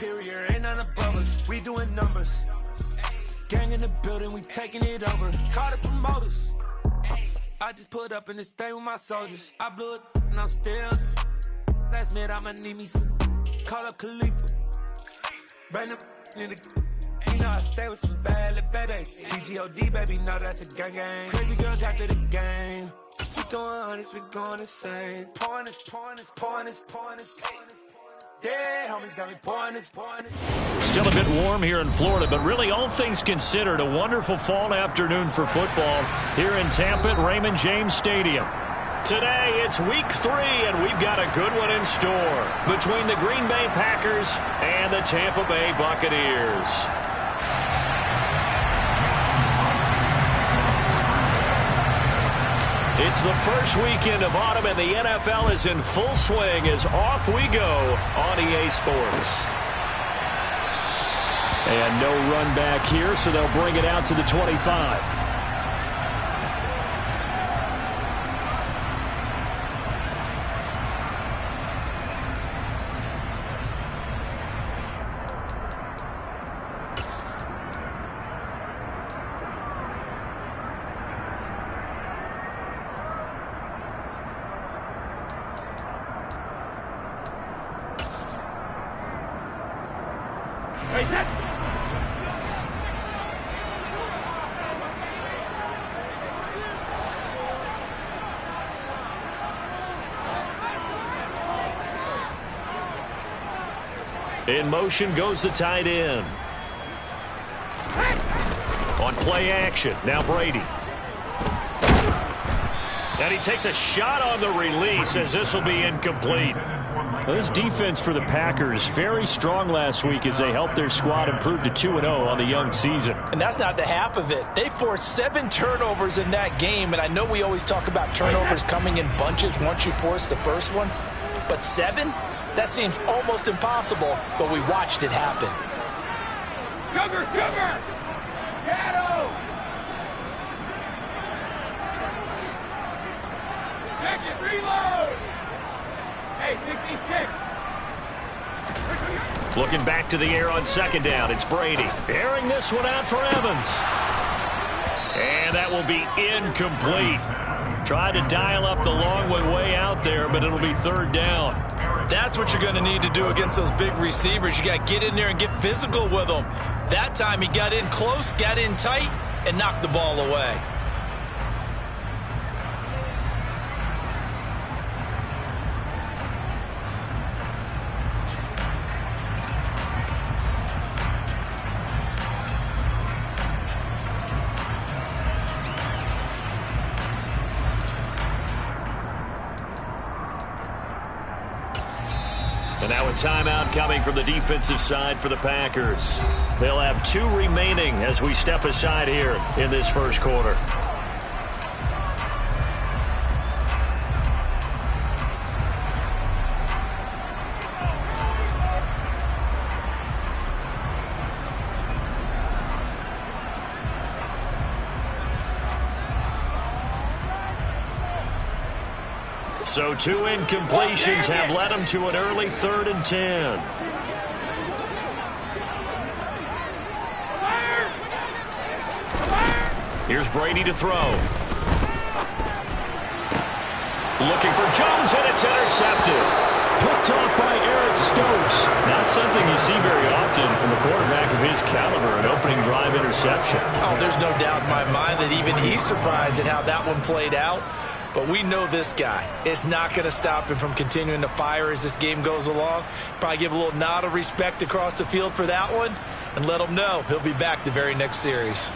superior, ain't none above us. We doing numbers. Gang in the building, we taking it over. Call the promoters. I just put up in this thing with my soldiers. I blew it and I'm still. Last minute I'ma need me some. Call up Khalifa. Bring them in the. You know I stay with some bad little baby. TGOD, baby, know that's a gang gang. Crazy girls after the game. We throwing hundreds, we going insane. Pouring this. Yeah, homies got me pouring this. Still a bit warm here in Florida, but really all things considered, a wonderful fall afternoon for football here in Tampa at Raymond James Stadium. Today, it's week 3, and we've got a good one in store between the Green Bay Packers and the Tampa Bay Buccaneers. It's the first weekend of autumn, and the NFL is in full swing as off we go on EA Sports. And no run back here, so they'll bring it out to the 25. In motion goes the tight end. On play action, now Brady. And he takes a shot on the release as this will be incomplete. Well, this defense for the Packers, very strong last week as they helped their squad improve to 2-0 on the young season. And that's not the half of it. They forced 7 turnovers in that game, and I know we always talk about turnovers coming in bunches once you force the first one, but 7? That seems almost impossible, but we watched it happen. Cover! Shadow! Check it, reload! Hey, 66! Looking back to the air on second down, it's Brady. Airing this one out for Evans. And that will be incomplete. Tried to dial up the long one way out there, but it'll be third down. That's what you're going to need to do against those big receivers. You got to get in there and get physical with them. That time he got in close, got in tight, and knocked the ball away. And now a timeout coming from the defensive side for the Packers. They'll have 2 remaining as we step aside here in this first quarter. So 2 incompletions have led them to an early 3rd and 10. Here's Brady to throw. Looking for Jones, and it's intercepted. Picked off by Eric Stokes. Not something you see very often from a quarterback of his caliber, an opening drive interception. Oh, there's no doubt in my mind that even he's surprised at how that one played out. But we know this guy is not going to stop him from continuing to fire as this game goes along. Probably give a little nod of respect across the field for that one and let him know he'll be back the very next series.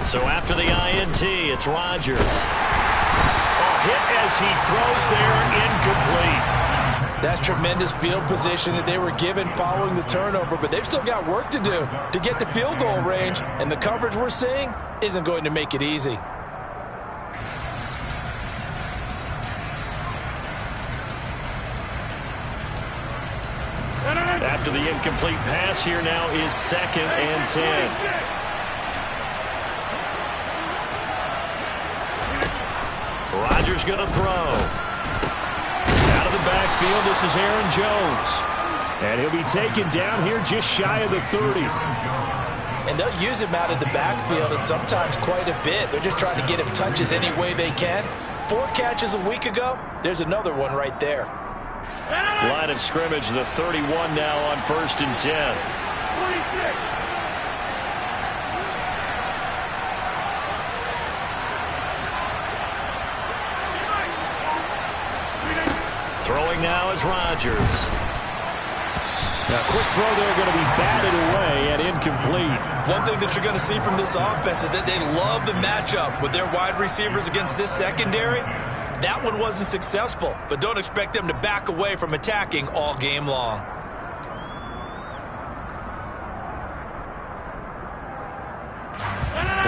So after the INT, it's Rodgers. A hit as he throws there, incomplete. That's tremendous field position that they were given following the turnover, but they've still got work to do to get to field goal range, and the coverage we're seeing isn't going to make it easy. After the incomplete pass, here now is 2nd and 10. Rodgers going to throw. Out of the backfield, this is Aaron Jones. And he'll be taken down here just shy of the 30. And they'll use him out of the backfield, and sometimes quite a bit. They're just trying to get him touches any way they can. 4 catches a week ago. There's another one right there. Line of scrimmage, the 31 now on 1st and 10. 26. Throwing now is Rodgers. Now, quick throw there, going to be batted away and incomplete. One thing that you're going to see from this offense is that they love the matchup with their wide receivers against this secondary. That one wasn't successful, but don't expect them to back away from attacking all game long.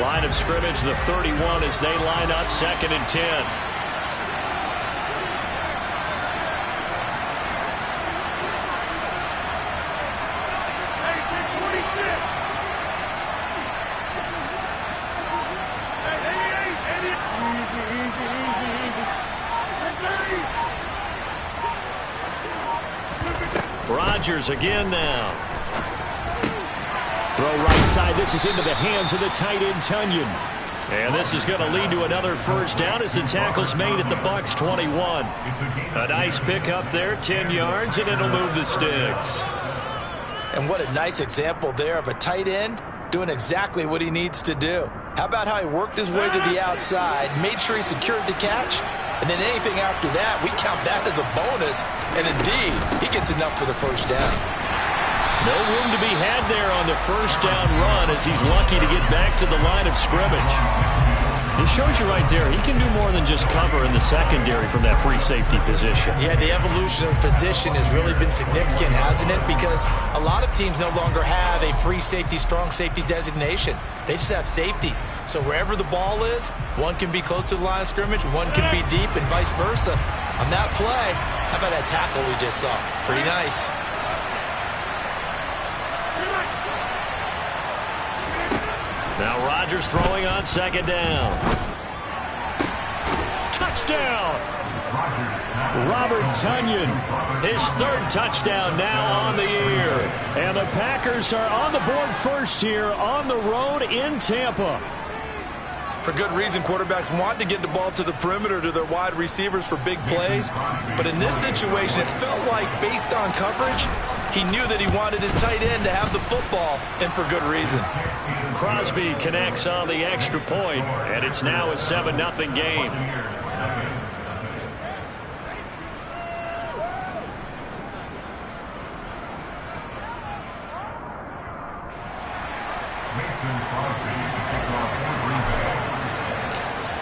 Line of scrimmage, the 31 as they line up 2nd and 10. Rodgers again now. Throw right side. This is into the hands of the tight end, Tonyan. And this is going to lead to another first down as the tackle's made at the Bucs 21. A nice pick up there, 10 yards, and it'll move the sticks. And what a nice example there of a tight end doing exactly what he needs to do. How about how he worked his way to the outside, made sure he secured the catch, and then anything after that, we count that as a bonus. And indeed, he gets enough for the first down. No room to be had there on the first down run as he's lucky to get back to the line of scrimmage. It shows you right there, he can do more than just cover in the secondary from that free safety position. Yeah, the evolution of position has really been significant, hasn't it? Because a lot of teams no longer have a free safety, strong safety designation. They just have safeties. So wherever the ball is, one can be close to the line of scrimmage, one can be deep, and vice versa. On that play, how about that tackle we just saw? Pretty nice. Now Rodgers throwing on 2nd down. Touchdown! Robert Tonyan, his 3rd touchdown now on the year. And the Packers are on the board first here on the road in Tampa. For good reason, quarterbacks want to get the ball to the perimeter to their wide receivers for big plays. But in this situation, it felt like based on coverage, he knew that he wanted his tight end to have the football, and for good reason. Crosby connects on the extra point, and it's now a 7-0 game.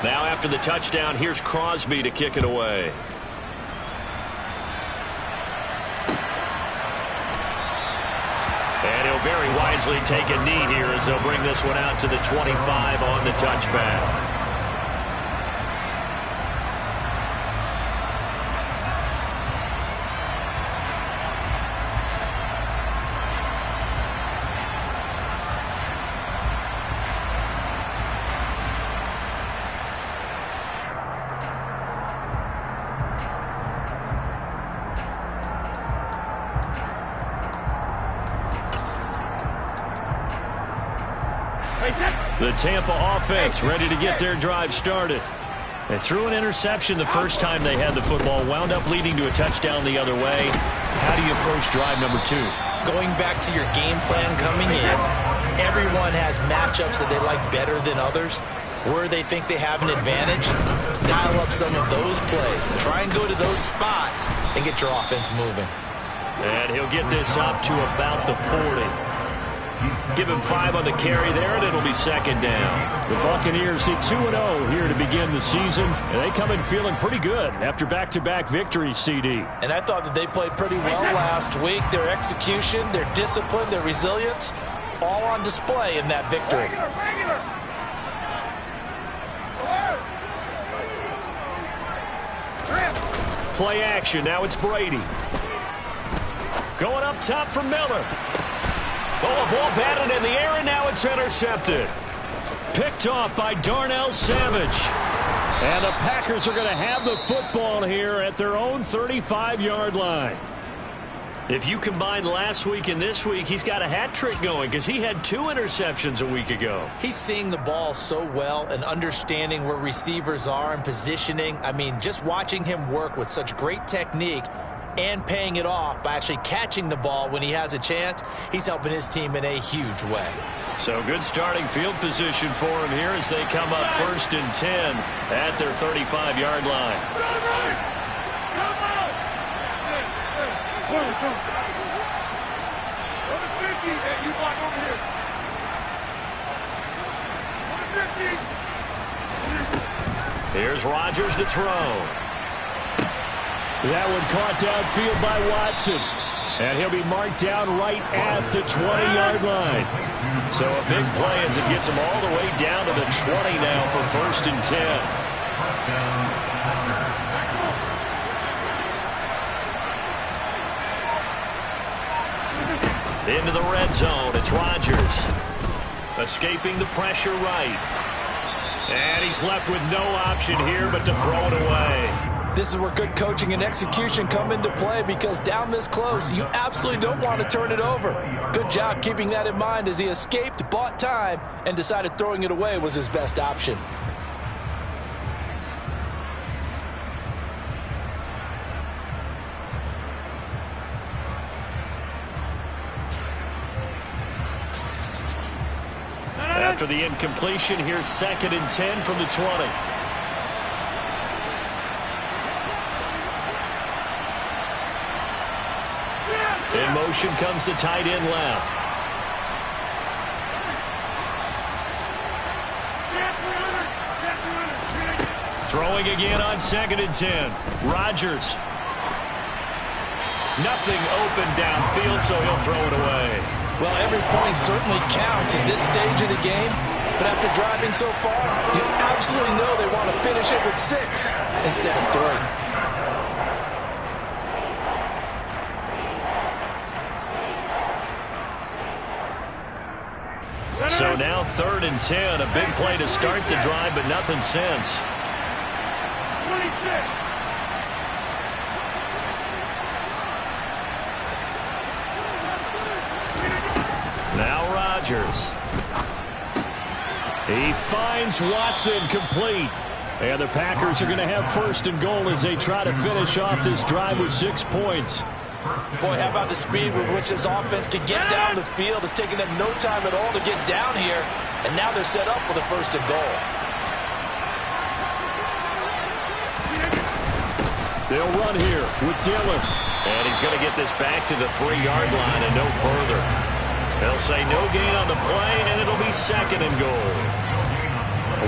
Now after the touchdown, here's Crosby to kick it away. And he'll very wisely take a knee here as they'll bring this one out to the 25 on the touchback. The Tampa offense ready to get their drive started. They threw an interception the first time they had the football, wound up leading to a touchdown the other way. How do you approach drive number 2? Going back to your game plan coming in, everyone has matchups that they like better than others. Where they think they have an advantage, dial up some of those plays. Try and go to those spots and get your offense moving. And he'll get this up to about the 40. Give him 5 on the carry there, and it'll be second down. The Buccaneers hit 2-0 here to begin the season, and they come in feeling pretty good after back-to-back victories, CD. And I thought that they played pretty well last week. Their execution, their discipline, their resilience, all on display in that victory. Play action. Now it's Brady. Going up top for Miller. Oh, a ball batted in the air, and now it's intercepted. Picked off by Darnell Savage. And the Packers are going to have the football here at their own 35-yard line. If you combine last week and this week, he's got a hat trick going because he had 2 interceptions a week ago. He's seeing the ball so well and understanding where receivers are and positioning. I mean, just watching him work with such great technique and paying it off by actually catching the ball when he has a chance, he's helping his team in a huge way. So good starting field position for him here as they come up 1st and 10 at their 35-yard line. Here's Rodgers to throw. That one caught downfield by Watson. And he'll be marked down right at the 20-yard line. So a big play as it gets him all the way down to the 20 now for 1st and 10. Into the red zone. It's Rodgers. Escaping the pressure right. And he's left with no option here but to throw it away. This is where good coaching and execution come into play, because down this close, you absolutely don't want to turn it over. Good job keeping that in mind as he escaped, bought time, and decided throwing it away was his best option. After the incompletion, here's 2nd and 10 from the 20. In motion comes the tight end left. Throwing again on 2nd and 10. Rodgers. Nothing open downfield, so he'll throw it away. Well, every point certainly counts at this stage of the game, but after driving so far, you absolutely know they want to finish it with 6 instead of 3. So now 3rd and 10, a big play to start the drive, but nothing since. 26. Now Rodgers. He finds Watson complete. And the Packers are going to have 1st and goal as they try to finish off this drive with 6 points. Boy, how about the speed with which this offense can get down the field? It's taken them no time at all to get down here, and now they're set up with a 1st and goal. They'll run here with Dillon. And he's going to get this back to the 3-yard line and no further. They'll say no gain on the play, and it'll be 2nd and goal.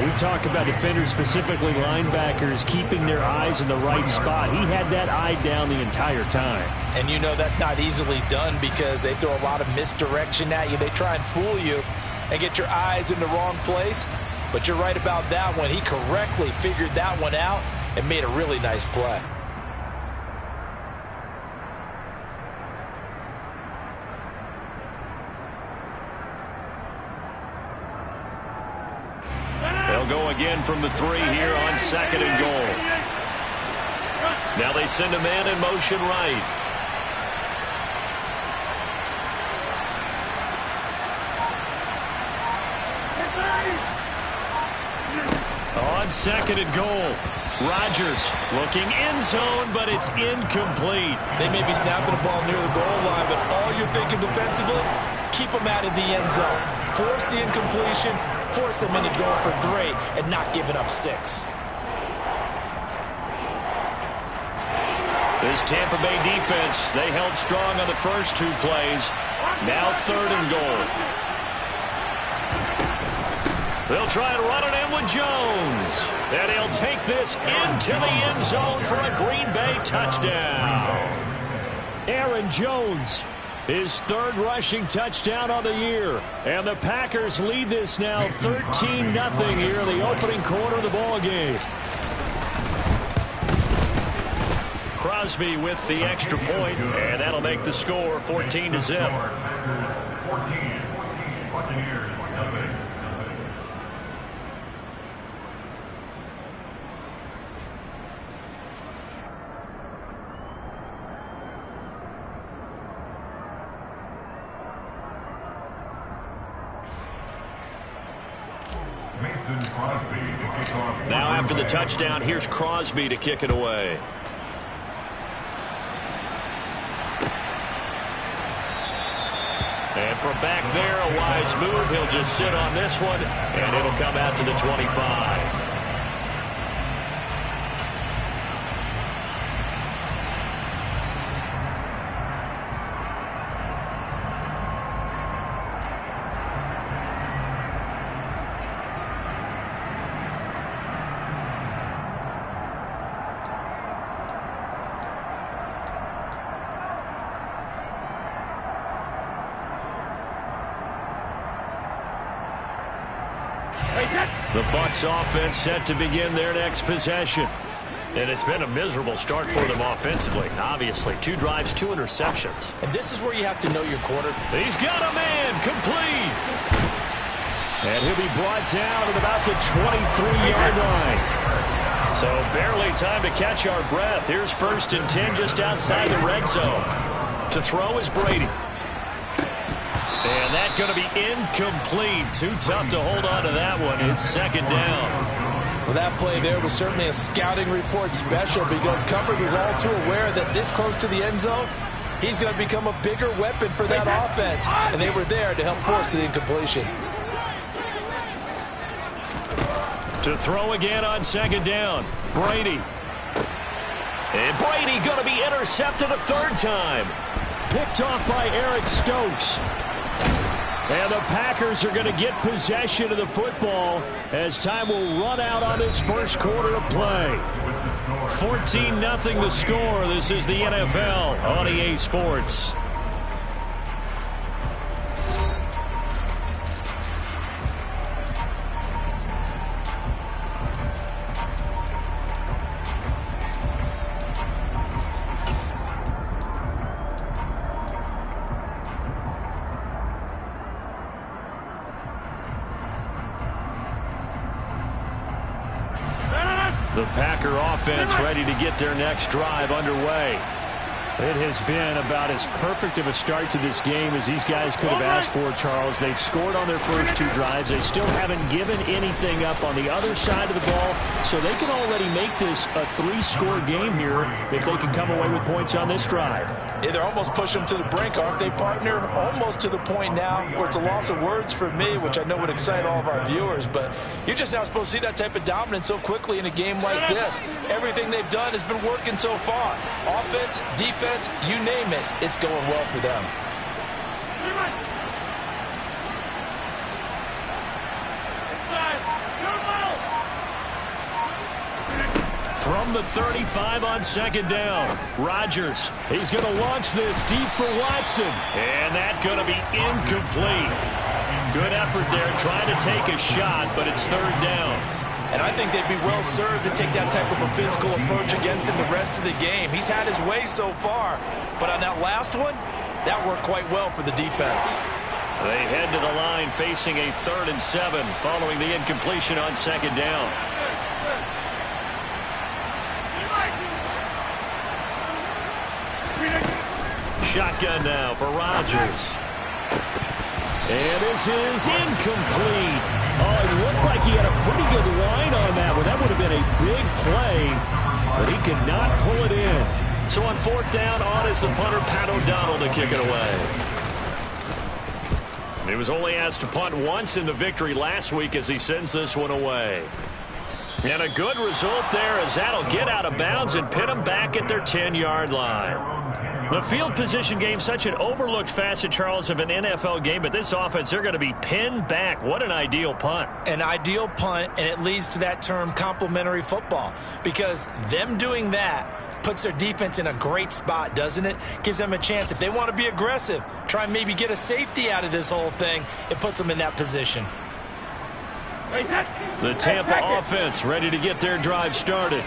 We talk about defenders, specifically linebackers, keeping their eyes in the right spot. He had that eye down the entire time. And you know that's not easily done because they throw a lot of misdirection at you. They try and fool you and get your eyes in the wrong place. But you're right about that one. He correctly figured that one out and made a really nice play. They'll go again from the 3 here on 2nd and goal. Now they send a man in motion right. On 2nd and goal, Rodgers looking end zone, but it's incomplete. They may be snapping the ball near the goal line, but all you're thinking defensively, keep them out of the end zone. Force the incompletion, force them into going for 3, and not giving up 6. This Tampa Bay defense, they held strong on the first 2 plays. Now 3rd and goal. They'll try and run it in with Jones. And he'll take this into the end zone for a Green Bay touchdown. Aaron Jones, his 3rd rushing touchdown of the year. And the Packers lead this now 13-0 here in the opening quarter of the ball game. Crosby with the extra point, and that'll make the score 14-0. Now after the touchdown, here's Crosby to kick it away. And from back there, a wise move. He'll just sit on this one, and it'll come out to the 25. The Bucs offense set to begin their next possession. And it's been a miserable start for them offensively. Obviously, 2 drives, 2 interceptions. And this is where you have to know your quarterback. He's got a man, complete. And he'll be brought down at about the 23-yard line. So barely time to catch our breath. Here's 1st and 10 just outside the red zone. To throw is Brady. And that's going to be incomplete. Too tough to hold on to that one. It's 2nd down. Well, that play there was certainly a scouting report special because Cumberland was all too aware that this close to the end zone, he's going to become a bigger weapon for that offense. And they were there to help force the incompletion. To throw again on 2nd down. Brady. And Brady going to be intercepted a 3rd time. Picked off by Eric Stokes. And the Packers are going to get possession of the football as time will run out on this first quarter of play. 14-0 the score. This is the NFL on EA Sports. The Packer offense ready to get their next drive underway. It has been about as perfect of a start to this game as these guys could have asked for, Charles. They've scored on their first 2 drives. They still haven't given anything up on the other side of the ball, so they can already make this a 3-score game here if they can come away with points on this drive. Yeah, they're almost pushing them to the brink, aren't they, partner? Almost to the point now where it's a loss of words for me, which I know would excite all of our viewers, but you're just now supposed to see that type of dominance so quickly in a game like this. Everything they've done has been working so far. Offense, defense, you name it, it's going well for them. From the 35 on 2nd down, Rodgers. He's going to launch this deep for Watson. And that's going to be incomplete. Good effort there trying to take a shot, but it's 3rd down. And I think they'd be well served to take that type of a physical approach against him the rest of the game. He's had his way so far, but on that last one, that worked quite well for the defense. They head to the line facing a 3rd and 7 following the incompletion on 2nd down. Shotgun now for Rodgers. And this is incomplete. Oh, it looked like he had a pretty good line on that one. That would have been a big play, but he could not pull it in. So on 4th down, on is the punter, Pat O'Donnell, to kick it away. He was only asked to punt once in the victory last week as he sends this one away. And a good result there as that'll get out of bounds and pin them back at their 10-yard line. The field position game, such an overlooked facet, Charles, of an NFL game, but this offense, they're going to be pinned back. What an ideal punt. An ideal punt, and it leads to that term complementary football, because them doing that puts their defense in a great spot, doesn't it? Gives them a chance. If they want to be aggressive, try and maybe get a safety out of this whole thing, it puts them in that position. The Tampa offense ready to get their drive started.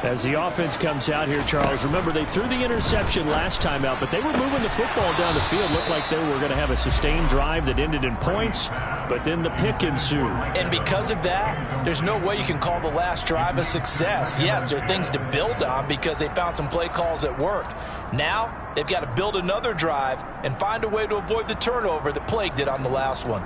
As the offense comes out here, Charles, remember they threw the interception last time out, but they were moving the football down the field. Looked like they were going to have a sustained drive that ended in points, but then the pick ensued. And because of that, there's no way you can call the last drive a success. Yes, there are things to build on because they found some play calls that worked. Now, they've got to build another drive and find a way to avoid the turnover that plagued it on the last one.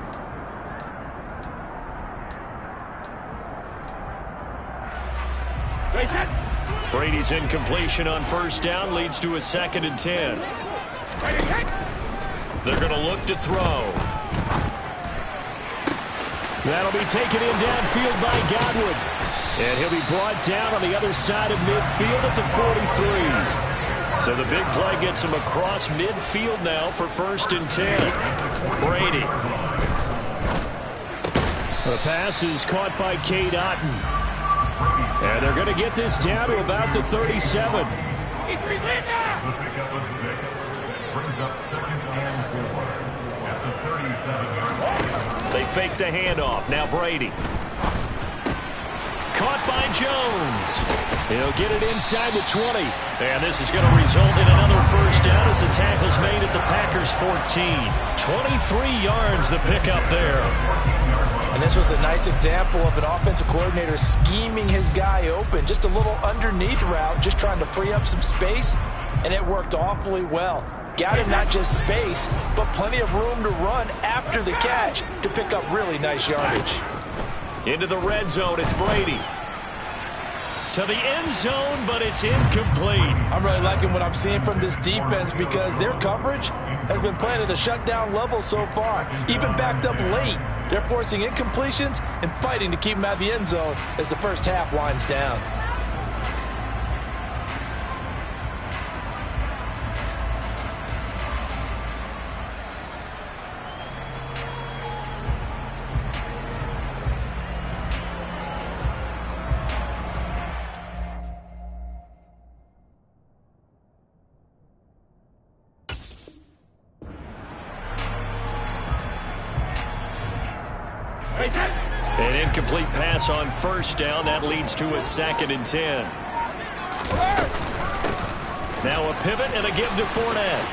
Brady's incompletion on first down leads to a 2nd and 10. They're going to look to throw. That'll be taken in downfield by Godwin. And he'll be brought down on the other side of midfield at the 43. So the big play gets him across midfield now for 1st and 10. Brady. The pass is caught by Cade Otton. And they're going to get this down to about the 37. They fake the handoff. Now Brady. Caught by Jones. He'll get it inside the 20. And this is going to result in another first down as the tackle's made at the Packers' 14. 23 yards the pickup there. And this was a nice example of an offensive coordinator scheming his guy open. Just a little underneath route, just trying to free up some space, and it worked awfully well. Got him not just space, but plenty of room to run after the catch to pick up really nice yardage. Into the red zone, it's Brady. To the end zone, but it's incomplete. I'm really liking what I'm seeing from this defense because their coverage has been playing at a shutdown level so far. Even backed up late, they're forcing incompletions and fighting to keep them out of the end zone as the first half winds down. An incomplete pass on first down. That leads to a 2nd and 10. Now a pivot and a give to Fournette.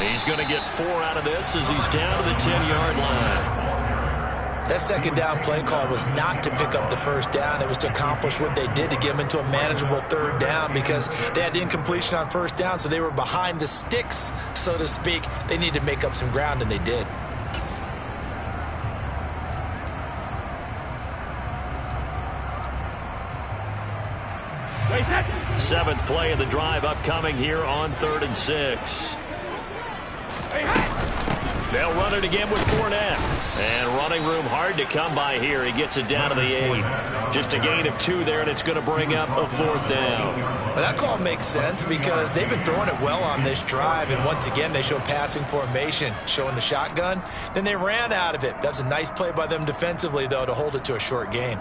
He's going to get 4 out of this as he's down to the 10-yard line. That second down play call was not to pick up the first down. It was to accomplish what they did to get them into a manageable third down because they had incompletion on first down, so they were behind the sticks, so to speak. They needed to make up some ground, and they did. Seventh play of the drive upcoming here on 3rd and 6. They'll run it again with Fournette. And running room hard to come by here. He gets it down to the 8. Just a gain of 2 there, and it's going to bring up a 4th down. Well, that call makes sense because they've been throwing it well on this drive, and once again they show passing formation, showing the shotgun. Then they ran out of it. That's a nice play by them defensively, though, to hold it to a short gain.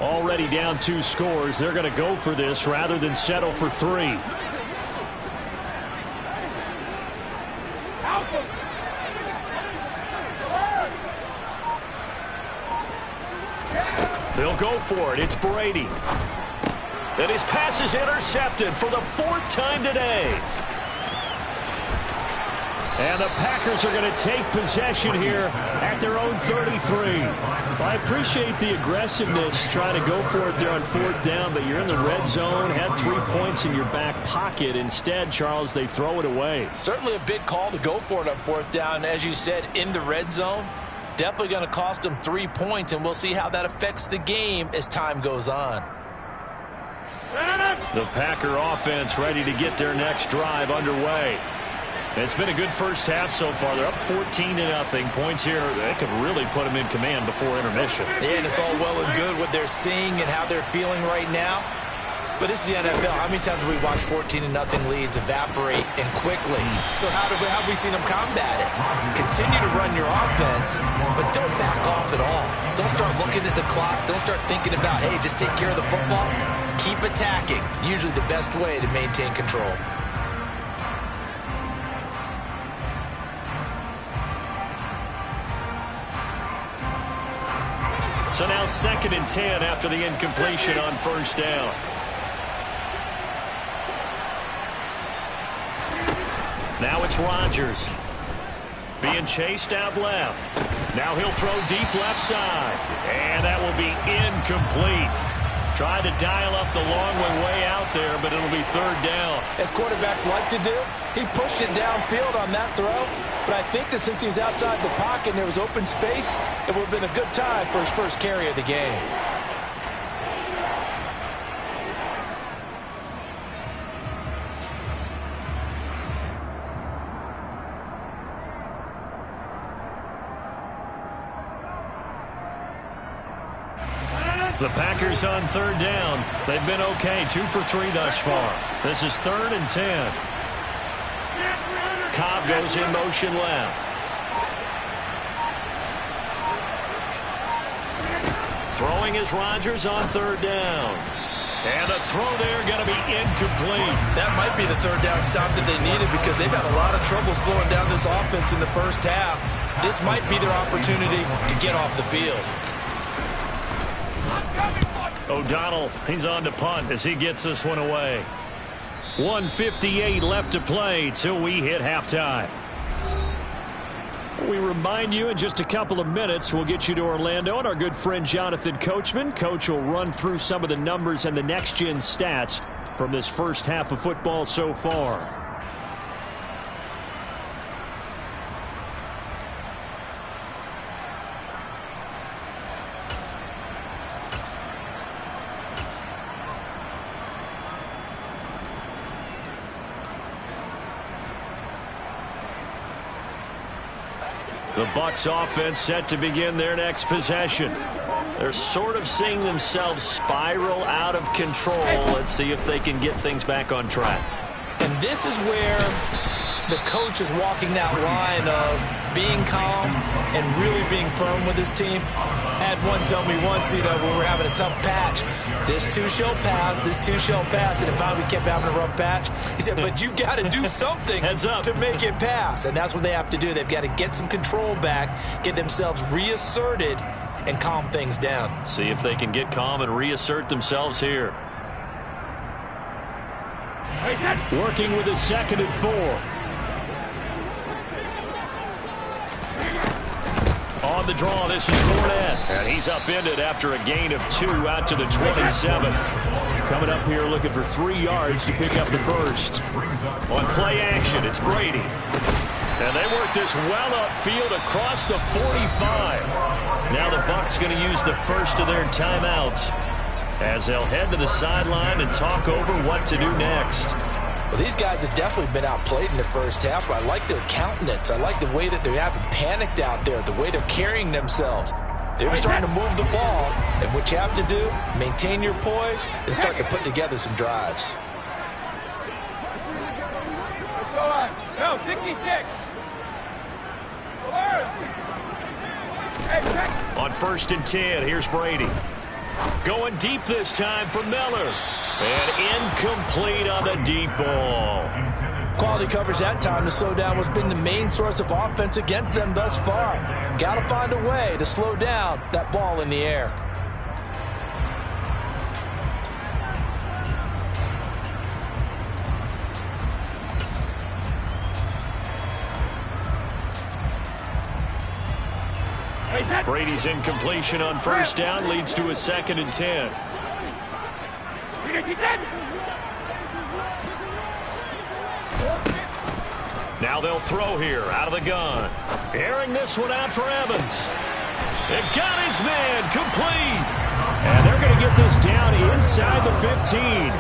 Already down 2 scores. They're going to go for this rather than settle for 3. They'll go for it. It's Brady. And his pass is intercepted for the 4th time today. And the Packers are going to take possession here at their own 33. I appreciate the aggressiveness trying to go for it there on 4th down, but you're in the red zone, had 3 points in your back pocket. Instead, Charles, they throw it away. Certainly a big call to go for it on 4th down. As you said, in the red zone, definitely going to cost them 3 points, and we'll see how that affects the game as time goes on. The Packer offense ready to get their next drive underway. It's been a good first half so far. They're up 14-0. Points here, they could really put them in command before intermission. Yeah, and it's all well and good what they're seeing and how they're feeling right now. But this is the NFL. How many times have we watched 14-0 leads evaporate and quickly? So how have we seen them combat it? Continue to run your offense, but don't back off at all. Don't start looking at the clock. Don't start thinking about, hey, just take care of the football. Keep attacking. Usually the best way to maintain control. So now 2nd and 10 after the incompletion on first down. Now it's Rodgers. Being chased out left. Now he'll throw deep left side. And that will be incomplete. Tried to dial up the long way out there, but it'll be 3rd down. As quarterbacks like to do, he pushed it downfield on that throw. But I think that since he was outside the pocket and there was open space, it would have been a good time for his first carry of the game. The Packers on 3rd down. They've been okay, 2 for 3 thus far. This is 3rd and 10. Cobb goes in motion left. Throwing is Rodgers on 3rd down. And a throw there going to be incomplete. That might be the 3rd down stop that they needed because they've had a lot of trouble slowing down this offense in the first half. This might be their opportunity to get off the field. O'Donnell, he's on to punt as he gets this one away. 1:58 left to play till we hit halftime. We remind you in just a couple of minutes we'll get you to Orlando and our good friend Jonathan Coachman. Coach will run through some of the numbers and the next-gen stats from this first half of football so far. The Bucs offense set to begin their next possession. They're sort of seeing themselves spiral out of control. Let's see if they can get things back on track. And this is where the coach is walking that line of being calm and really being firm with his team. I had one tell me once, when we were having a tough patch, this too shall pass, this too shall pass, and finally we kept having a rough patch. He said, but you got to do something to make it pass, and that's what they have to do. They've got to get some control back, get themselves reasserted, and calm things down. See if they can get calm and reassert themselves here. Working with a 2nd and 4. On the draw, this is Fournette. And he's upended after a gain of 2 out to the 27. Coming up here looking for 3 yards to pick up the first. On play action, it's Brady. And they work this well upfield across the 45. Now the Bucs going to use the first of their timeouts as they'll head to the sideline and talk over what to do next. Well, these guys have definitely been outplayed in the first half, but I like their countenance. I like the way that they haven't panicked out there, the way they're carrying themselves. They're starting to move the ball, and what you have to do, maintain your poise and start to put together some drives. No, 56. On 1st and 10, here's Brady. Going deep this time for Miller. And incomplete on the deep ball. Quality coverage that time to slow down what's been the main source of offense against them thus far. Got to find a way to slow down that ball in the air. Brady's incompletion on 1st down leads to a 2nd and 10. Now they'll throw here out of the gun. Airing this one out for Evans. It got his man complete. And they're going to get this down inside the 15.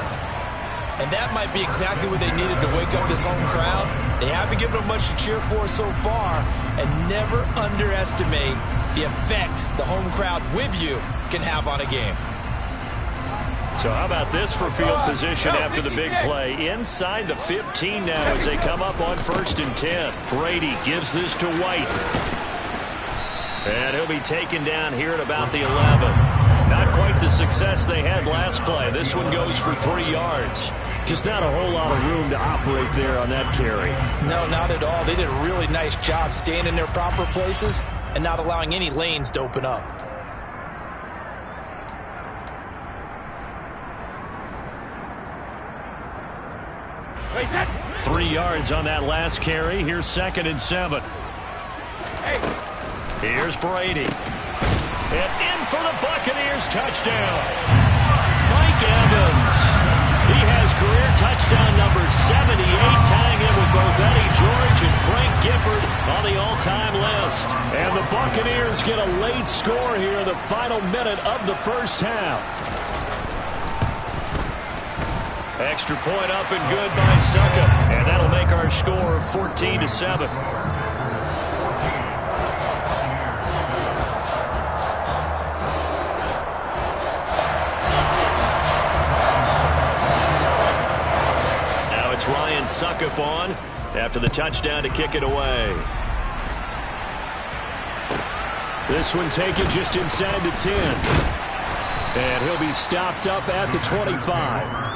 And that might be exactly what they needed to wake up this home crowd. They haven't given them much to cheer for so far, and never underestimate the effect the home crowd with you can have on a game. So how about this for field position after the big play? Inside the 15 now as they come up on 1st and 10. Brady gives this to White. And he'll be taken down here at about the 11. Not quite the success they had last play. This one goes for 3 yards. Just not a whole lot of room to operate there on that carry. No, not at all. They did a really nice job staying in their proper places and not allowing any lanes to open up. Wait, that. 3 yards on that last carry. Here's 2nd and 7. Hey. Here's Brady. And in for the Buccaneers touchdown. Mike Evans. He has career touchdown number 78, tying in with both Eddie George and Frank Gifford on the all-time list. And the Buccaneers get a late score here in the final minute of the first half. Extra point up and good by Succop. And that'll make our score 14-7. It's Ryan Succop on after the touchdown to kick it away. This one taken just inside the 10. And he'll be stopped up at the 25.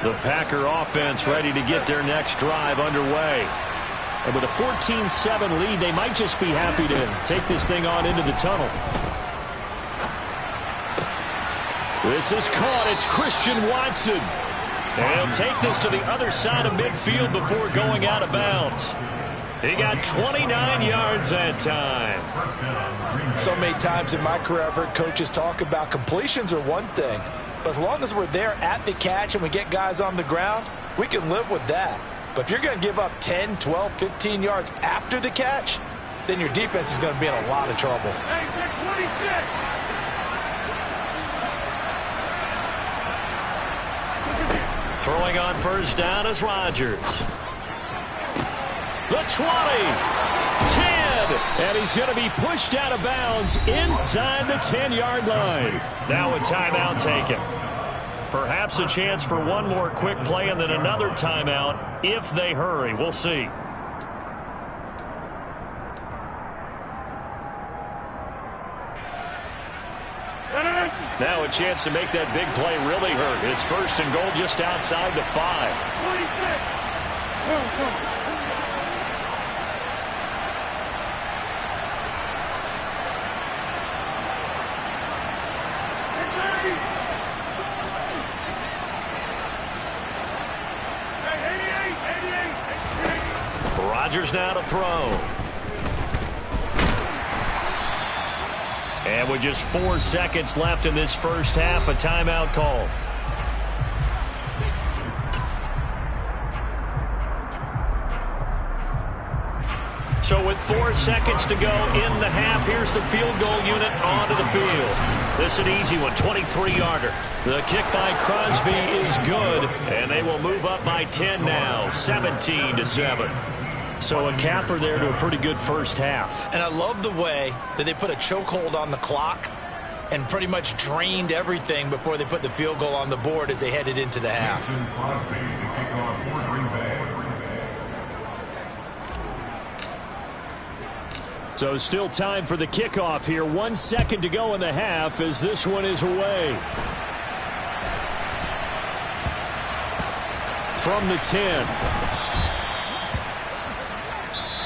The Packer offense ready to get their next drive underway. And with a 14-7 lead, they might just be happy to take this thing on into the tunnel. This is caught. It's Christian Watson. And he'll take this to the other side of midfield before going out of bounds. He got 29 yards that time. So many times in my career, I've heard coaches talk about completions are one thing. But as long as we're there at the catch and we get guys on the ground, we can live with that. But if you're going to give up 10, 12, 15 yards after the catch, then your defense is going to be in a lot of trouble. Hey, 26. Throwing on 1st down is Rodgers. The 20, 10, and he's going to be pushed out of bounds inside the 10-yard line. Now a timeout taken. Perhaps a chance for one more quick play and then another timeout if they hurry. We'll see. Now a chance to make that big play really hurt. It's 1st and goal just outside the 5. 26. Come. Rodgers now to throw. And with just 4 seconds left in this first half, a timeout call. So with 4 seconds to go in the half, here's the field goal unit onto the field. This is an easy one, 23-yarder. The kick by Crosby is good, and they will move up by 10 now, 17-7. So a capper there to a pretty good first half. And I love the way that they put a chokehold on the clock and pretty much drained everything before they put the field goal on the board as they headed into the half. So still time for the kickoff here. 1 second to go in the half as this one is away. From the 10.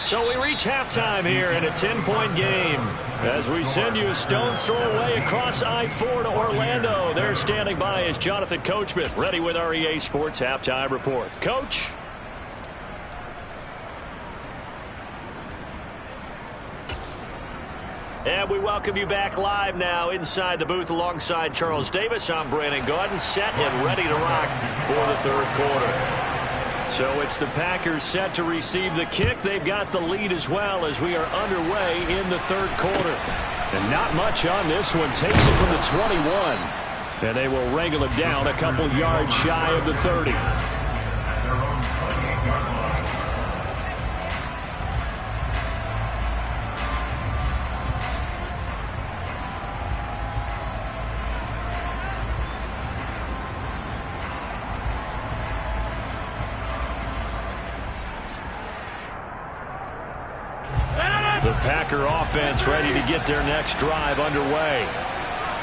So we reach halftime here in a 10-point game as we send you a stone's throw away across I-4 to Orlando. There standing by is Jonathan Coachman, ready with our EA Sports Halftime Report. Coach? And we welcome you back live now inside the booth alongside Charles Davis. I'm Brandon Gaudin, set and ready to rock for the third quarter. So it's the Packers set to receive the kick. They've got the lead as well as we are underway in the third quarter. And not much on this one. Takes it from the 21. And they will wrangle it down a couple yards shy of the 30. The Packer offense ready to get their next drive underway.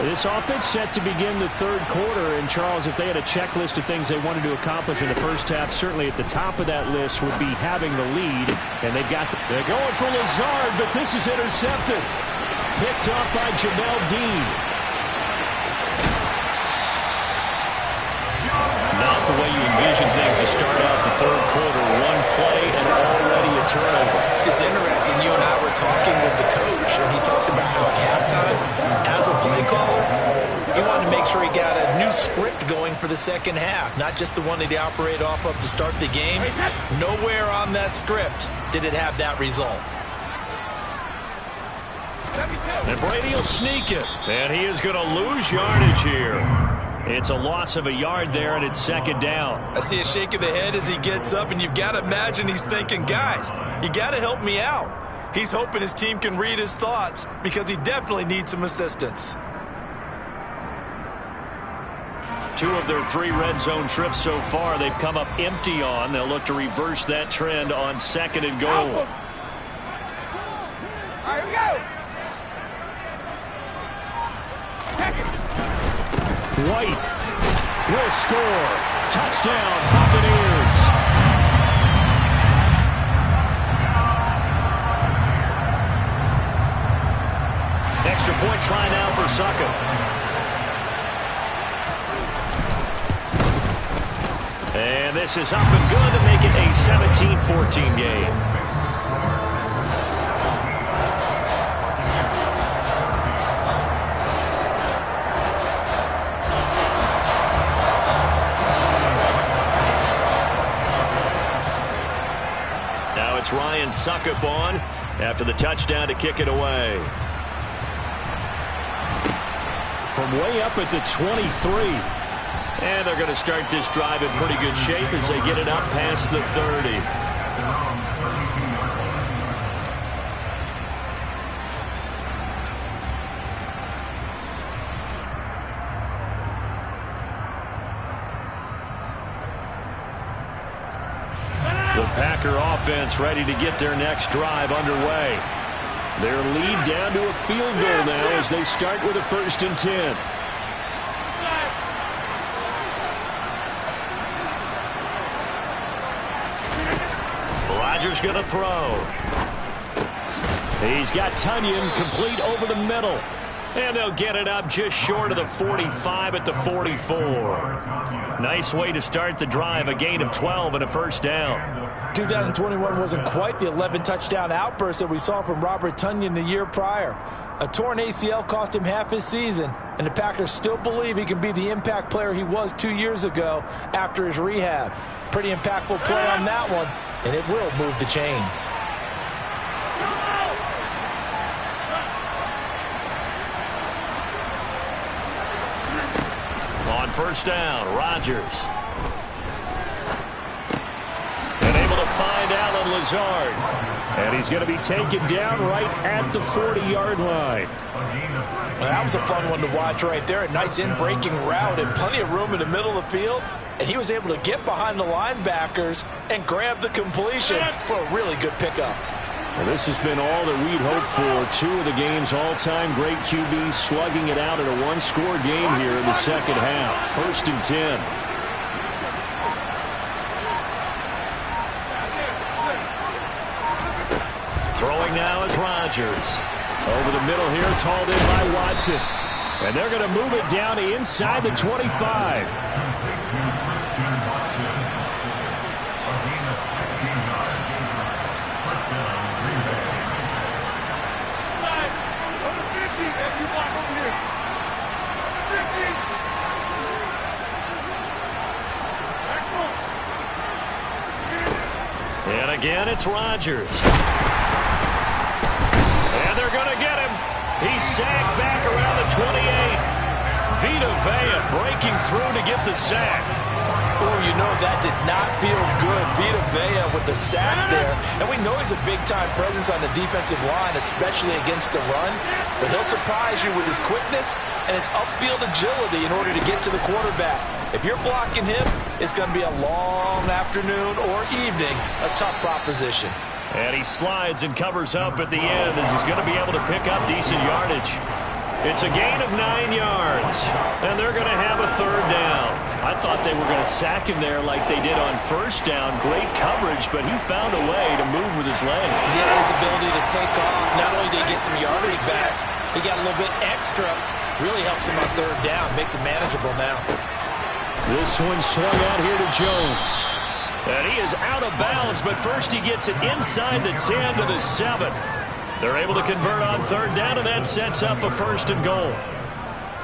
This offense set to begin the third quarter. And, Charles, if they had a checklist of things they wanted to accomplish in the first half, certainly at the top of that list would be having the lead. And they're going for Lazard, but this is intercepted. Picked off by Jamel Dean. Not the way you envision things to start out the third quarter. One play and already a turnover. It's interesting. You and I were talking with the coach, and he talked about how at halftime, as a play caller, he wanted to make sure he got a new script going for the second half, not just the one that he operated off of to start the game. Nowhere on that script did it have that result. And Brady will sneak it, and he is going to lose yardage here. It's a loss of a yard there, and it's second down. I see a shake of the head as he gets up, and you've got to imagine he's thinking, guys, you got to help me out. He's hoping his team can read his thoughts because he definitely needs some assistance. 2 of their 3 red zone trips so far they've come up empty on. They'll look to reverse that trend on second and goal. All right, here we go. White will score. Touchdown, Buccaneers. Extra point try now for Succop. And this is up and good to make it a 17-14 game. It's Ryan Succop on after the touchdown to kick it away. From way up at the 23. And they're going to start this drive in pretty good shape as they get it up past the 30. The Packer offense ready to get their next drive underway. Their lead down to a field goal now as they start with a 1st and 10. Rodgers going to throw. He's got Tonyan complete over the middle. And they'll get it up just short of the 45 at the 44. Nice way to start the drive, a gain of 12 and a 1st down. 2021 wasn't quite the 11-touchdown outburst that we saw from Robert Tonyan the year prior. A torn ACL cost him half his season, and the Packers still believe he can be the impact player he was 2 years ago after his rehab. Pretty impactful play on that one, and it will move the chains. On 1st down, Rodgers. And able to find Allen Lazard. And he's going to be taken down right at the 40-yard line. Well, that was a fun one to watch right there. A nice in-breaking route and plenty of room in the middle of the field. And he was able to get behind the linebackers and grab the completion for a really good pickup. Well, this has been all that we'd hoped for. 2 of the game's all-time great QBs slugging it out in a 1-score game here in the second half. 1st and 10. Throwing now is Rodgers. Over the middle here, it's hauled in by Watson. And they're going to move it down to inside the 25. again, it's Rodgers. And they're going to get him. He's sacked back around the 28. Vita Vea breaking through to get the sack. Oh, you know, that did not feel good. Vita Vea with the sack there. And we know he's a big-time presence on the defensive line, especially against the run. But he'll surprise you with his quickness and his upfield agility in order to get to the quarterback. If you're blocking him, it's going to be a long afternoon or evening, a tough proposition. And he slides and covers up at the end as he's going to be able to pick up decent yardage. It's a gain of 9 yards, and they're going to have a third down. I thought they were going to sack him there like they did on first down. Great coverage, but he found a way to move with his legs. Yeah, his ability to take off. Not only did he get some yardage back, he got a little bit extra. Really helps him on third down. Makes it manageable now. This one swung out here to Jones. And he is out of bounds, but first he gets it inside the 10 to the 7. They're able to convert on third down, and that sets up a 1st and goal.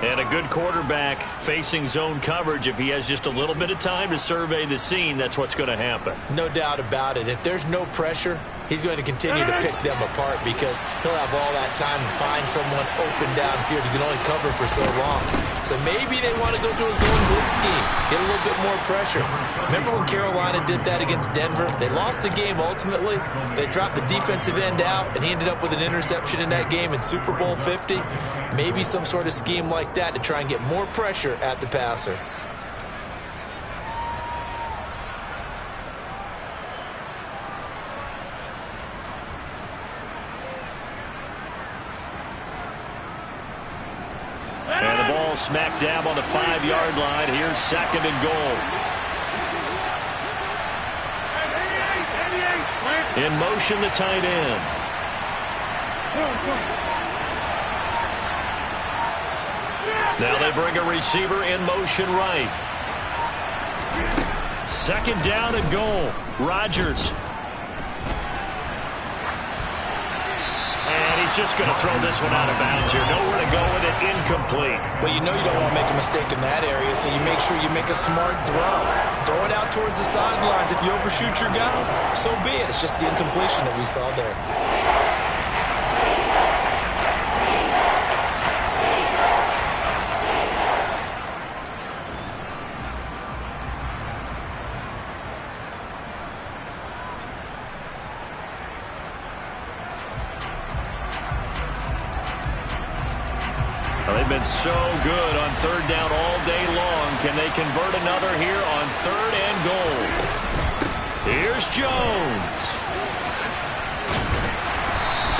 And a good quarterback facing zone coverage. If he has just a little bit of time to survey the scene, that's what's going to happen. No doubt about it. If there's no pressure, he's going to continue to pick them apart because he'll have all that time to find someone open downfield. He can only cover for so long. So maybe they want to go to a zone blitz scheme, get a little bit more pressure. Remember when Carolina did that against Denver? They lost the game ultimately. They dropped the defensive end out, and he ended up with an interception in that game in Super Bowl 50. Maybe some sort of scheme like that to try and get more pressure at the passer. And the ball smack dab on the 5-yard line. Here's 2nd and goal. In motion, the tight end. Now they bring a receiver in motion right. 2nd down and goal. Rodgers. And he's just going to throw this one out of bounds here. Nowhere to go with it. Incomplete. Well, you know you don't want to make a mistake in that area, so you make sure you make a smart throw. Throw it out towards the sidelines. If you overshoot your guy, so be it. It's just the incompletion that we saw there. They've been so good on third down all day long. Can they convert another here on 3rd and goal? Here's Jones.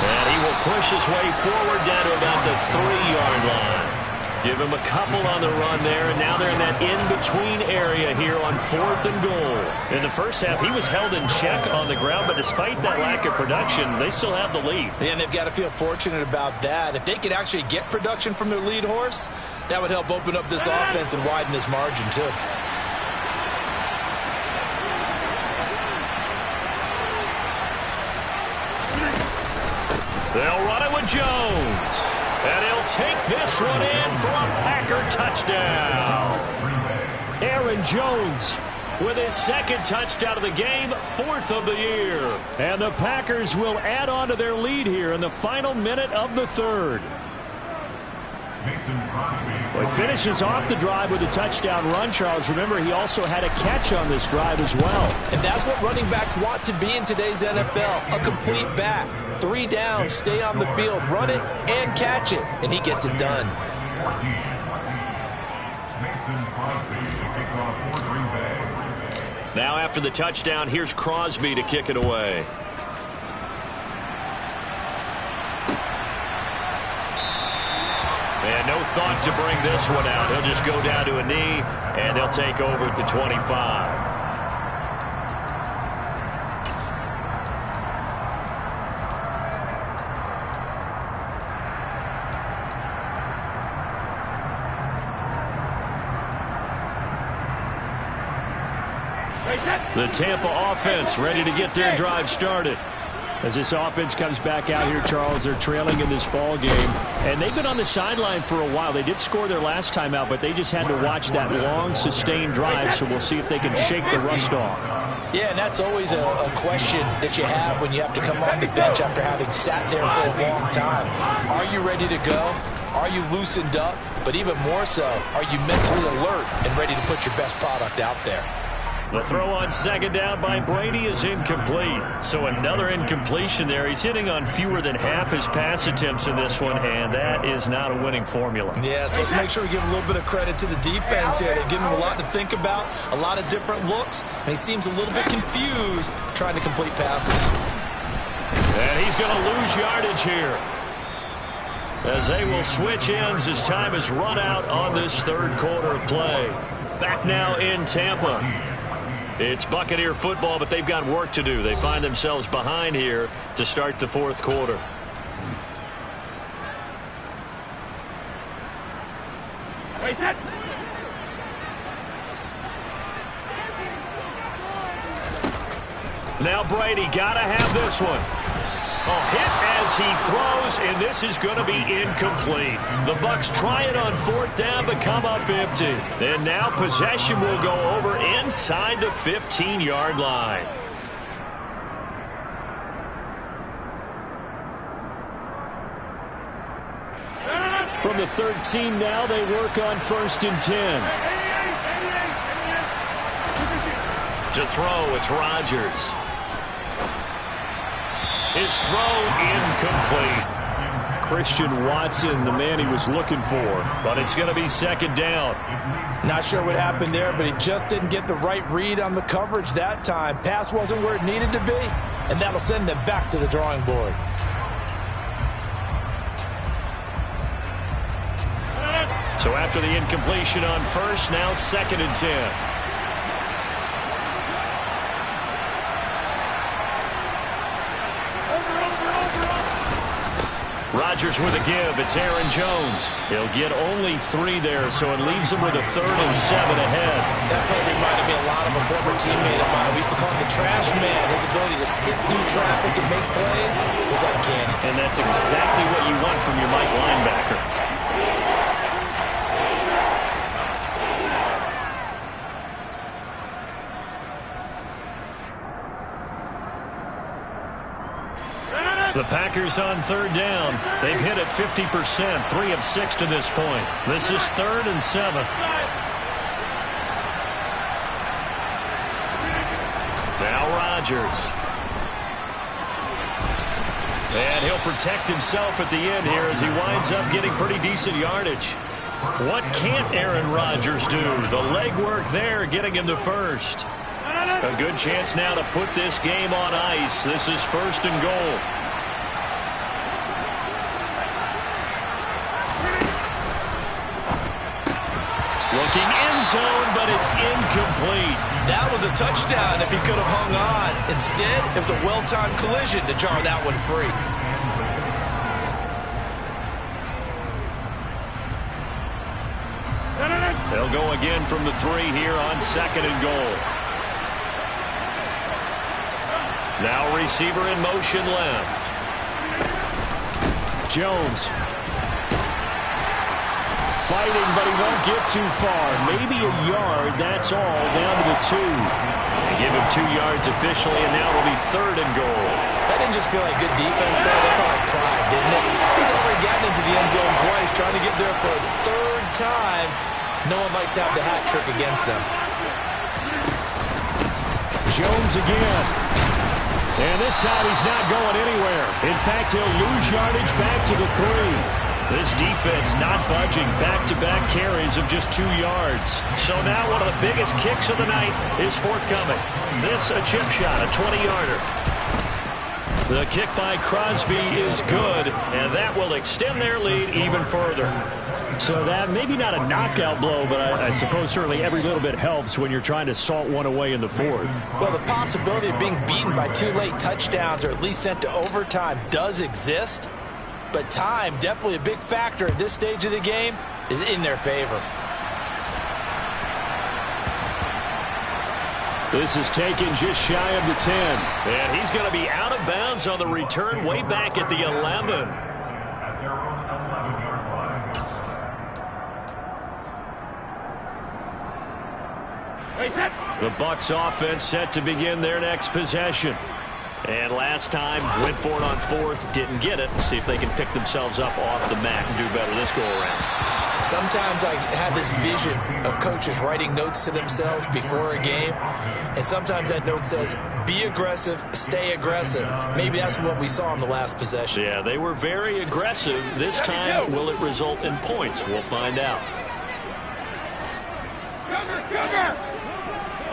And he will push his way forward down to about the 3-yard line. Give him a couple on the run there, and now they're in that in-between area here on 4th and goal. In the first half, he was held in check on the ground, but despite that lack of production, they still have the lead. And they've got to feel fortunate about that. If they could actually get production from their lead horse, that would help open up this offense and widen this margin, too. They'll run it with Jones. And he'll take this one in for a Packer touchdown. Aaron Jones with his 2nd touchdown of the game, 4th of the year. And the Packers will add on to their lead here in the final minute of the 3rd. Well, he finishes off the drive with a touchdown run, Charles. Remember, he also had a catch on this drive as well. And that's what running backs want to be in today's NFL, a complete back. 3 down, stay on the field, run it, and catch it. And he gets it done. Now after the touchdown, here's Crosby to kick it away. And no thought to bring this one out. He'll just go down to a knee, and they'll take over at the 25. The Tampa offense ready to get their drive started. As this offense comes back out here, Charles, they're trailing in this ball game. And they've been on the sideline for a while. They did score their last time out, but they just had to watch that long, sustained drive, so we'll see if they can shake the rust off. Yeah, and that's always a question that you have when you have to come off the bench after having sat there for a long time. Are you ready to go? Are you loosened up? But even more so, are you mentally alert and ready to put your best product out there? The throw on second down by Brady is incomplete. So another incompletion there. He's hitting on fewer than half his pass attempts in this one, and that is not a winning formula. Yeah, so let's make sure we give a little bit of credit to the defense here. They've given him a lot to think about, a lot of different looks, and he seems a little bit confused trying to complete passes. And he's going to lose yardage here, as they will switch ends as time is run out on this third quarter of play. Back now in Tampa. It's Buccaneer football, but they've got work to do. They find themselves behind here to start the fourth quarter. Wait, that. Now Brady got to have this one. Hit as he throws, and this is going to be incomplete. The Bucs try it on fourth down, but come up empty. And now possession will go over inside the 15-yard line. From the 13 now, they work on 1st and 10. To throw, it's Rodgers. His throw incomplete. Christian Watson, the man he was looking for. But it's going to be second down. Not sure what happened there, but he just didn't get the right read on the coverage that time. Pass wasn't where it needed to be, and that'll send them back to the drawing board. So after the incompletion on first, now 2nd and 10. Rodgers with a give. It's Aaron Jones. He'll get only 3 there, so it leaves him with a 3rd and 7 ahead. That play reminded me a lot of a former teammate of mine. We used to call him the trash man. His ability to sit through traffic and make plays was uncanny. And that's exactly what you want from your Mike linebacker. The Packers on 3rd down. They've hit it 50%, 3 of 6 to this point. This is 3rd and 7. Now Rodgers. And he'll protect himself at the end here as he winds up getting pretty decent yardage. What can't Aaron Rodgers do? The legwork there getting him to first. A good chance now to put this game on ice. This is 1st and goal. Looking end zone, but it's incomplete. That was a touchdown if he could have hung on. Instead, it was a well-timed collision to jar that one free. They'll go again from the 3 here on 2nd and goal. Now receiver in motion left. Jones. Fighting, but he won't get too far. Maybe a yard, that's all, down to the 2. They give him 2 yards officially, and now it'll be 3rd and goal. That didn't just feel like good defense there. That felt like pride, didn't it? He's already gotten into the end zone twice, trying to get there for a 3rd time. No one likes to have the hat trick against them. Jones again. And this time he's not going anywhere. In fact, he'll lose yardage back to the 3. This defense not budging. Back-to-back carries of just 2 yards. So now one of the biggest kicks of the night is forthcoming. This a chip shot, a 20-yarder. The kick by Crosby is good, and that will extend their lead even further. So that maybe not a knockout blow, but I suppose certainly every little bit helps when you're trying to salt one away in the 4th. Well, the possibility of being beaten by 2 late touchdowns or at least sent to overtime does exist. But time, definitely a big factor at this stage of the game, is in their favor. This is taken just shy of the 10. And he's going to be out of bounds on the return way back at the 11. The Bucs offense set to begin their next possession. And last time, went for it on fourth, didn't get it. See if they can pick themselves up off the mat and do better this go-around. Sometimes I have this vision of coaches writing notes to themselves before a game, and sometimes that note says, be aggressive, stay aggressive. Maybe that's what we saw in the last possession. Yeah, they were very aggressive. This time, will it result in points? We'll find out. Cover!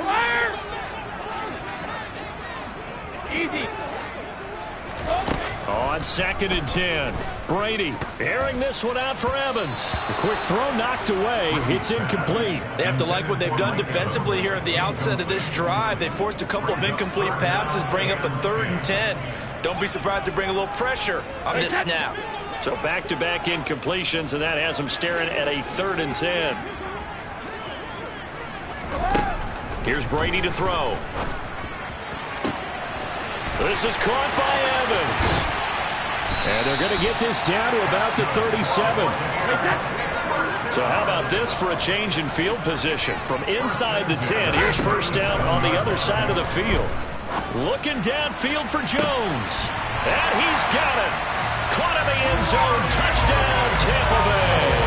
Fire! Easy. On 2nd and 10, Brady airing this one out for Evans. A quick throw knocked away. It's incomplete. They have to like what they've done defensively here at the outset of this drive. They forced a couple of incomplete passes, bring up a 3rd and 10. Don't be surprised to bring a little pressure on this snap. So back-to-back incompletions, and that has them staring at a 3rd and 10. Here's Brady to throw. This is caught by Evans. And they're going to get this down to about the 37. So how about this for a change in field position? From inside the 10, here's first down on the other side of the field. Looking downfield for Jones. And he's got it. Caught in the end zone. Touchdown, Tampa Bay.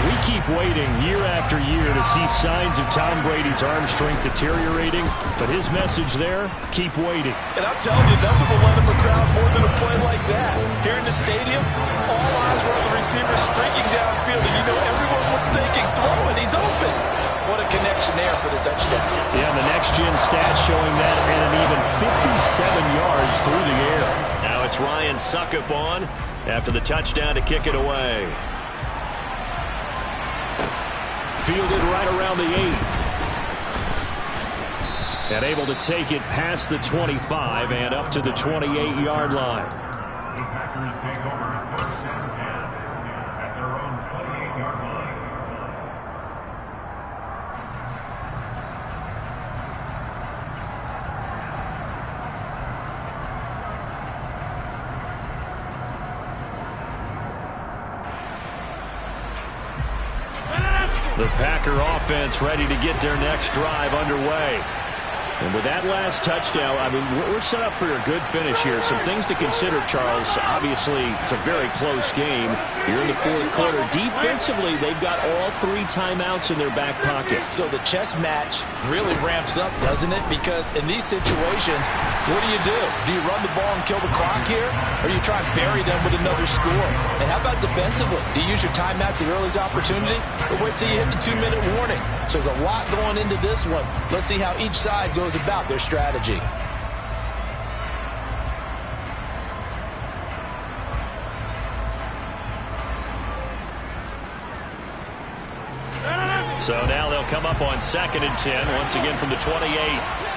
We keep waiting year after year to see signs of Tom Brady's arm strength deteriorating, but his message there, keep waiting. And I'm telling you, nothing will let him a crowd more than a play like that. Here in the stadium, all eyes were on the receiver streaking downfield, and you know everyone was thinking, throw it, he's open. What a connection there for the touchdown. Yeah, the next-gen stats showing that and an even 57 yards through the air. Now it's Ryan Succop on after the touchdown to kick it away. Fielded right around the 8. And able to take it past the 25 and up to the 28-yard line. The Packers take over 3rd and 10 at their own 28-yard line. The Packer offense ready to get their next drive underway. And with that last touchdown, I mean, we're set up for a good finish here. Some things to consider, Charles. Obviously, it's a very close game. You're in the 4th quarter. Defensively, they've got all 3 timeouts in their back pocket. So the chess match really ramps up, doesn't it? Because in these situations, what do? Do you run the ball and kill the clock here? Or do you try and bury them with another score? And how about defensively? Do you use your timeouts at earliest opportunity? Or wait till you hit the 2-minute warning? So there's a lot going into this one. Let's see how each side goes about their strategy. So now they'll come up on 2nd and 10, once again from the 28.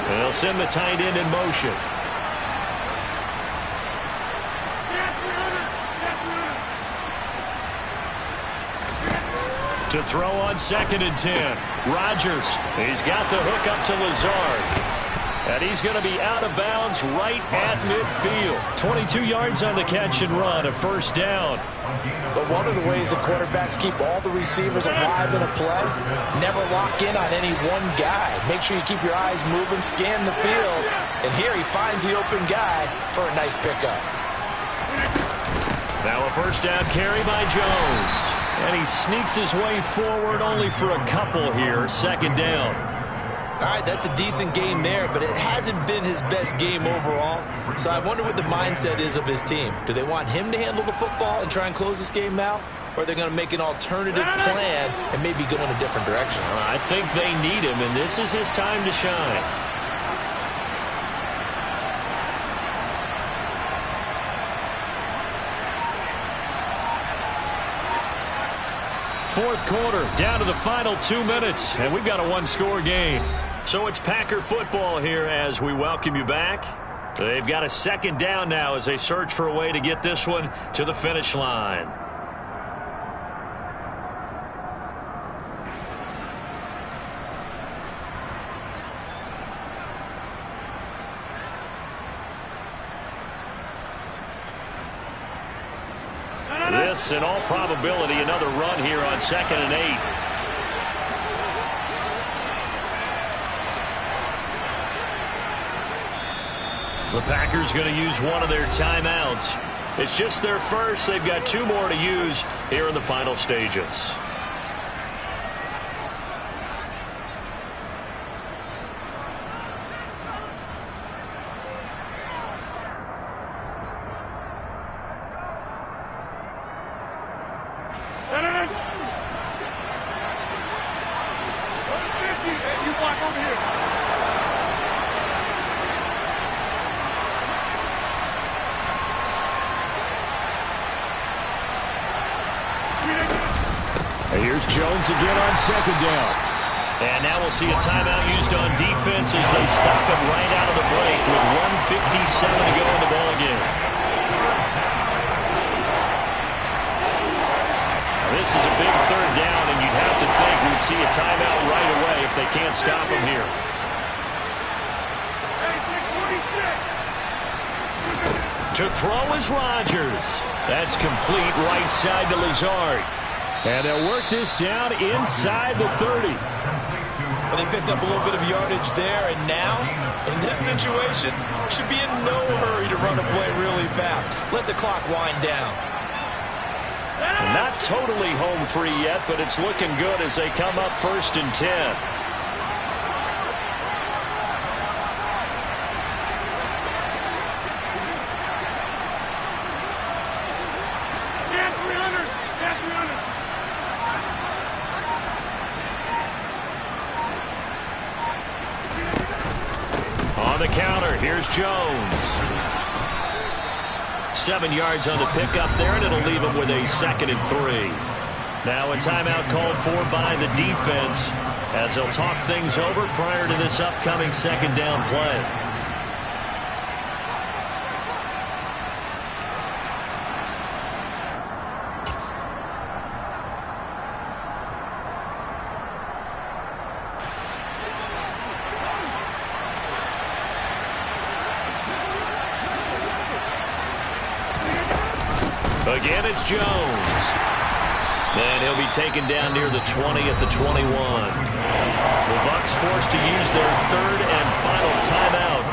They'll send the tight end in motion. To throw on 2nd and 10. Rodgers. He's got the hook up to Lazard. And he's going to be out of bounds right at midfield. 22 yards on the catch and run, a first down. But one of the ways that quarterbacks keep all the receivers alive in a play, never lock in on any one guy. Make sure you keep your eyes moving, scan the field. And here he finds the open guy for a nice pickup. Now a first down carry by Jones. And he sneaks his way forward only for a couple here. 2nd down. All right, that's a decent game there, but it hasn't been his best game overall. So I wonder what the mindset is of his team. Do they want him to handle the football and try and close this game out? Or are they going to make an alternative plan and maybe go in a different direction? I think they need him, and this is his time to shine. Fourth quarter, down to the final 2 minutes, and we've got a 1-score game. So it's Packer football here as we welcome you back. They've got a 2nd down now as they search for a way to get this one to the finish line. this. In all probability, another run here on 2nd and 8. The Packers going to use one of their timeouts. It's just their first. They've got 2 more to use here in the final stages. Here's Jones again on 2nd down. And now we'll see a timeout used on defense as they stop it right out of the break with 1:57 to go in the ballgame. This is a big 3rd down, and you'd have to think we'd see a timeout right away if they can't stop him here. To throw is Rodgers. That's complete right side to Lazard. And they'll work this down inside the 30. Well, they picked up a little bit of yardage there, and now, in this situation, should be in no hurry to run a play really fast. Let the clock wind down. Not totally home free yet, but it's looking good as they come up 1st and 10. On the counter, here's Jones. 7 yards on the pickup there, and it'll leave him with a 2nd and 3. Now a timeout called for by the defense as they'll talk things over prior to this upcoming 2nd down play. Again, it's Jones. And he'll be taken down near the 20 at the 21. The Bucs forced to use their 3rd and final timeout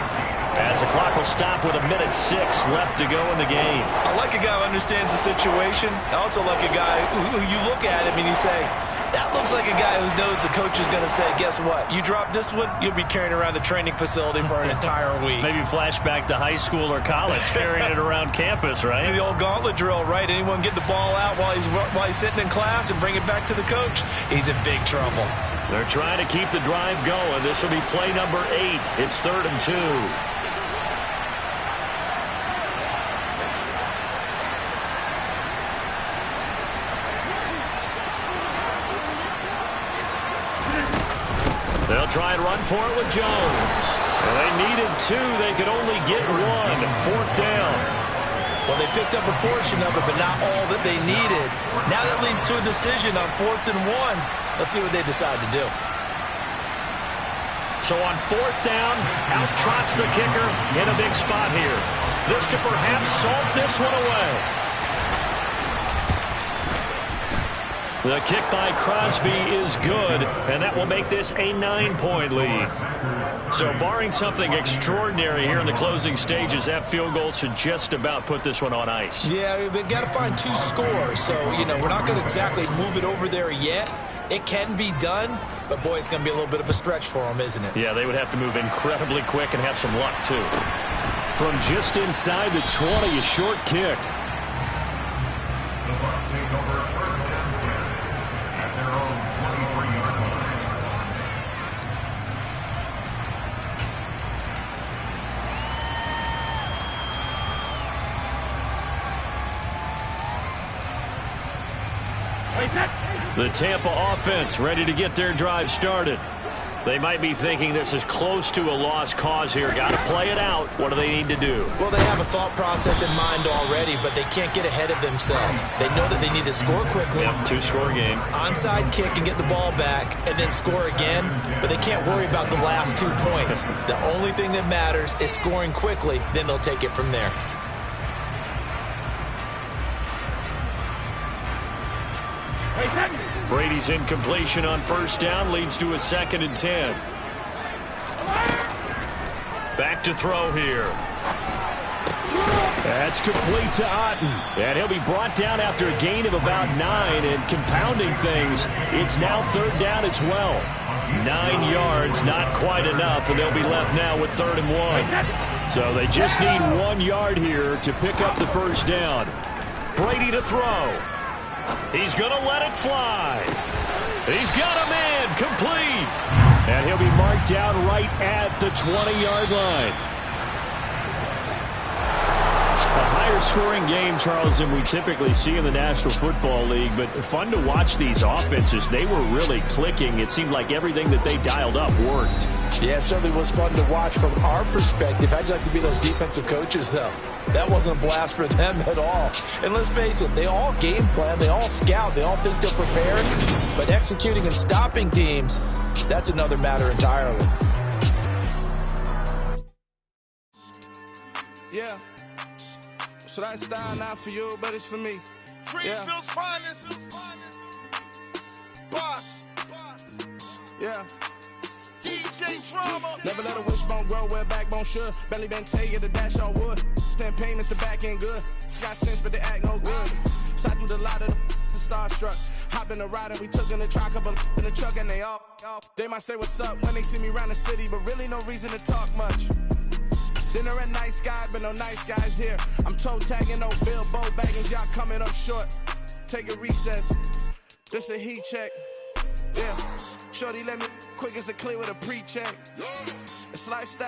as the clock will stop with 1:06 left to go in the game. I like a guy who understands the situation. I also like a guy who you look at him and you say, that looks like a guy who knows the coach is going to say, guess what? You drop this one, you'll be carrying around the training facility for an entire week. Maybe flashback to high school or college, carrying it around campus, right? The old gauntlet drill, right? Anyone get the ball out while he's sitting in class and bring it back to the coach? He's in big trouble. They're trying to keep the drive going. This will be play number 8. It's 3rd and 2. They'll try and run for it with Jones. Well, they needed 2. They could only get 1. 4th down. Well, they picked up a portion of it, but not all that they needed. Now that leads to a decision on 4th and 1. Let's see what they decide to do. So on 4th down, out trots the kicker in a big spot here. This to perhaps salt this one away. The kick by Crosby is good, and that will make this a 9-point lead. So barring something extraordinary here in the closing stages, that field goal should just about put this one on ice. Yeah, we've got to find 2 scores. So, we're not going to exactly move it over there yet. It can be done, but, boy, it's going to be a little bit of a stretch for them, isn't it? Yeah, they would have to move incredibly quick and have some luck, too. From just inside the 20, a short kick. The Bucs take over 1st and 10 at their own 23-yard line. The Tampa offense ready to get their drive started. They might be thinking this is close to a lost cause here. Got to play it out. What do they need to do? Well, they have a thought process in mind already, but they can't get ahead of themselves. They know that they need to score quickly. Yep, 2-score game. Onside kick and get the ball back and then score again, but they can't worry about the last 2 points. The only thing that matters is scoring quickly, then they'll take it from there. Brady's incompletion on first down leads to a 2nd and 10. Back to throw here. That's complete to Otten. And he'll be brought down after a gain of about 9. And compounding things, it's now 3rd down as well. 9 yards, not quite enough, and they'll be left now with 3rd and 1. So they just need 1 yard here to pick up the first down. Brady to throw. He's going to let it fly. He's got a man complete. And he'll be marked down right at the 20-yard line. A higher-scoring game, Charles, than we typically see in the National Football League, but fun to watch these offenses. They were really clicking. It seemed like everything that they dialed up worked. Yeah, it certainly was fun to watch from our perspective. How'd you like to be those defensive coaches, though? That wasn't a blast for them at all. And let's face it, they all game plan, they all scout, they all think they're prepared. But executing and stopping teams, that's another matter entirely. Yeah. So that style not for you, but it's for me. Greenfield's finest. Boss. Yeah. DJ Drama. Never let a wishbone grow where backbone should. Belly been tell you the dash all wood. 10 payments, the back end good. Got sense, but they act no good. Shot through the lot of the starstruck. Hop in the ride and we took in the truck, couple in the truck and they all. They might say what's up when they see me around the city, but really no reason to talk much. Dinner at nice guy, but no nice guys here. I'm toe tagging, no Bilbo bagging, y'all coming up short. Take a recess. This a heat check. Yeah. Shorty let me quick as a clear with a pre-check. It's lifestyle.